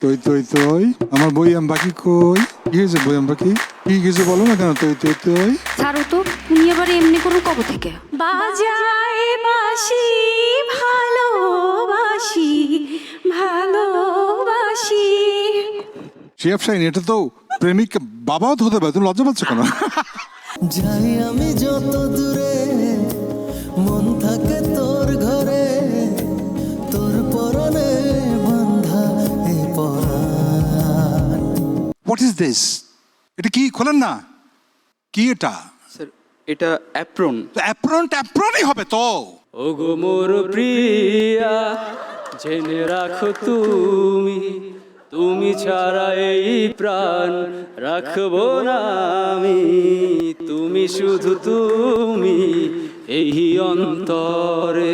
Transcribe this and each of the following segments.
তুই তুই তুই আমার বই আম বাকি কই? কি হয়েছে বই আম বাকি? কি কিছু বলো না কেন? তুই তুই তুই ছাড়ো তো, উনি আবার এমনি কোনো কবে থেকে? বাজায় বাঁশি ভালোবাসি ভালোবাসি। শিয়াব শাইন, এটা তো প্রেমিক বাবাও তো হতে পারে, তুমি লজ্জা পাচ্ছ কেন? যাই আমি যত দূরে, মন থাকে তোর ঘরে, তোর পরনে বাঁধা এ পরাণ। What is this? এটা কি খোলেন না? কি এটা? স্যার এটা অ্যাপ্রন। অ্যাপ্রন ট্যাপ্রনই হবে তো। ওগো মোর প্রিয়া, জেনে রাখো তুমি, তুমি ছাড়া এই প্রাণ রাখবো না আমি, তুমি শুধু তুমি এই অন্তরে।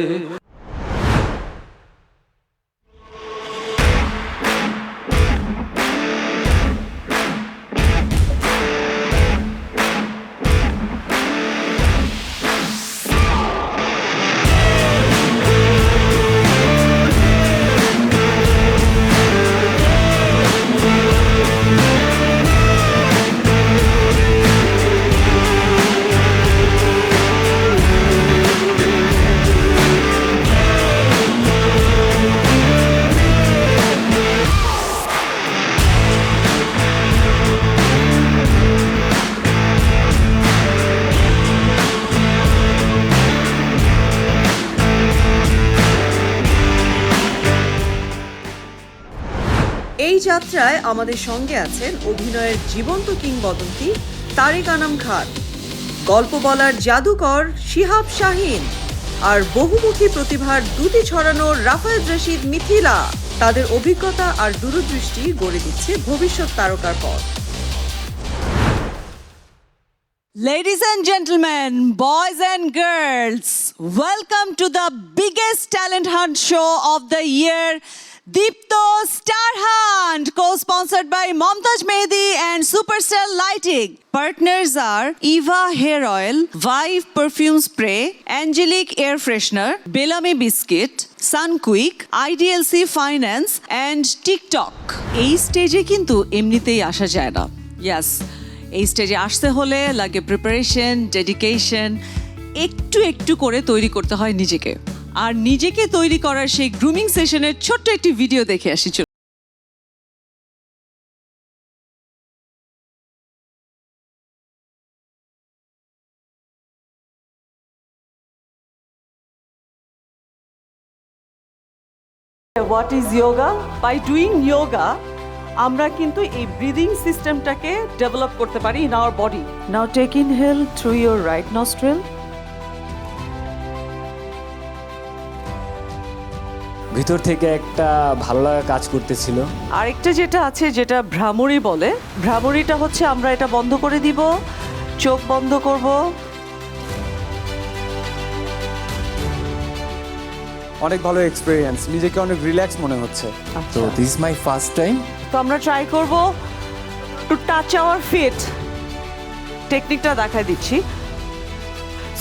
এই যাত্রায় আমাদের সঙ্গে আছেন অভিনয়ের জীবন্ত কিংবদন্তি তারেক আনাম খান, গল্প বলার জাদুকর শিহাব শাহীন, আর বহুমুখী প্রতিভার দুটি ছড়ানো রাফায়েত রশিদ মিথিলা। তাদের অভিজ্ঞতা আর দূরদৃষ্টি গড়ে দিচ্ছে ভবিষ্যৎ তারকার পথ। Ladies and gentlemen, boys and girls, welcome to the biggest talent hunt show of the year, Deepto Star Hunt, co-sponsored by Momtaj Mehdi and Supercell Lighting. Partners are Eva Hair Oil, Vive Perfume Spray, Angelique Air Freshener, Bellamy Biscuit, Sunquick, IDLC Finance and TikTok. এই স্টেজে কিন্তু এমনিতেই আসা যায় না। Yes. এই স্টেজে আসতে হলে লাগে প্রিপারেশন, ডেডিকেশন, একটু একটু করে তৈরি করতে হয় নিজেকে। আর নিজেকে তৈরি করার সেই গ্রুমিং সেশনের ছোট্ট একটি ভিডিও দেখে আসি। What is yoga? By doing yoga আমরা কিন্তু এই ব্রিদিং সিস্টেমটাকে ডেভেলপ করতে পারি in our body. Now take inhale through your right nostril. ভিতর থেকে একটা ভালো লাগা কাজ করতেছিল। আরেকটা যেটা আছে, যেটা ভ্রামরি বলে, ভ্রামরিটা হচ্ছে আমরা এটা বন্ধ করে দিব, চোখ বন্ধ করব। অনেক ভালো এক্সপেরিয়েন্স, নিজেকে অনেক রিল্যাক্স মনে হচ্ছে। তো দিস মাই ফার্স্ট টাইম। তো আমরা ট্রাই করব টু টাচ আওয়ার ফিট। টেকনিকটা দেখাই দিচ্ছি।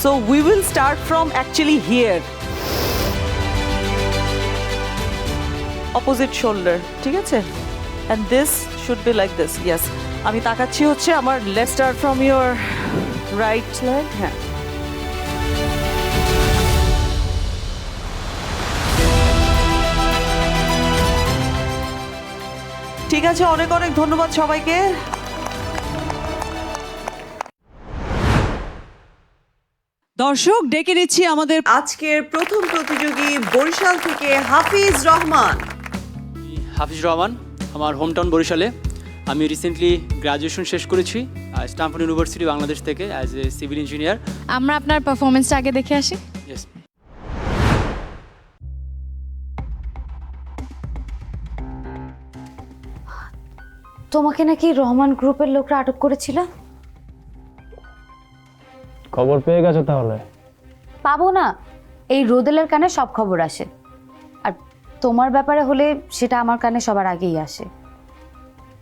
So we will start from actually here, opposite shoulder, ঠিক আছে? And this should be like this. Yes, আমি তাকাচ্ছি হচ্ছে আমার left, start from your right leg. হ্যাঁ, ঠিক আছে। অনেক অনেক ধন্যবাদ সবাইকে। দর্শক, ডেকে নিচ্ছি আমাদের আজকের প্রথম প্রতিযোগী বরিশাল থেকে হাফিজ রহমান। হাফিজ রহমান, আমার হোমটাউন বরিশালে। আমি রিসেন্টলি গ্র্যাজুয়েশন শেষ করেছি স্ট্যানফোর্ড ইউনিভার্সিটি বাংলাদেশ থেকে অ্যাজ এ সিভিল ইঞ্জিনিয়ার। আমরা আপনার পারফরমেন্সটা আগে দেখে আসি। ইয়েস। তোমাকে নাকি রহমান গ্রুপের লোকরা আটক করেছিল? খবর পেয়ে গেছো তাহলে? পাবো না, এই রোদেলের কানে সব খবর আসে, আর তোমার ব্যাপারে হলে সেটা আমার কানে সবার আগেই আসে।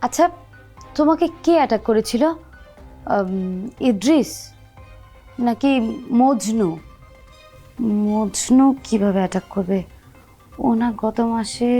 আচ্ছা, তোমাকে কে অ্যাটাক করেছিল? ইদ্রিস নাকি মজনু? মজনু কিভাবে অ্যাটাক করবে? ও না গত মাসে